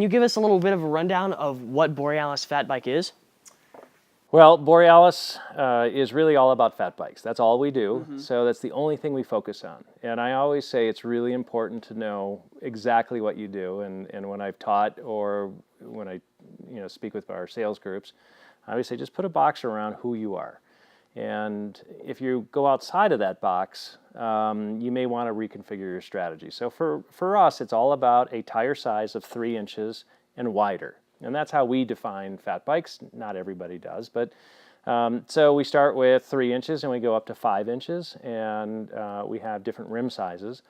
Can you give us a little bit of a rundown of what Borealis Fat Bike is? Well, Borealis is really all about fat bikes. That's all we do. So that's the only thing we focus on. And I always say it's really important to know exactly what you do. And when I've taught or when I speak with our sales groups, I always say just put a box around who you are. And if you go outside of that box, you may want to reconfigure your strategy. So for us, it's all about a tire size of 3 inches and wider. And that's how we define fat bikes. Not everybody does, but so we start with 3 inches and we go up to 5 inches, and we have different rim sizes.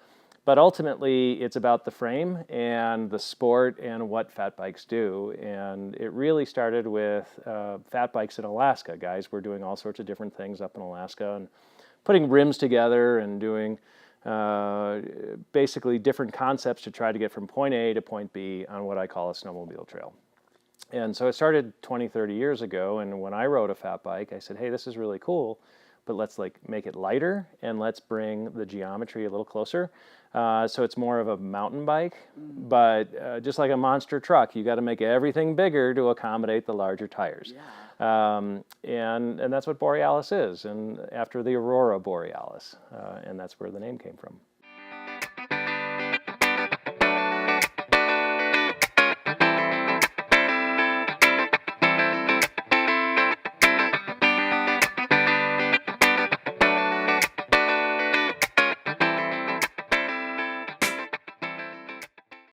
But ultimately, it's about the frame and the sport and what fat bikes do. And it really started with fat bikes in Alaska. Guys were doing all sorts of different things up in Alaska and putting rims together and doing basically different concepts to try to get from point A to point B on what I call a snowmobile trail. And so it started 20, 30 years ago, and when I rode a fat bike, I said, hey, this is really cool, but let's make it lighter and let's bring the geometry a little closer. So it's more of a mountain bike, but just like a monster truck, you got to make everything bigger to accommodate the larger tires. Yeah. And that's what Borealis is, and after the Aurora Borealis, and that's where the name came from.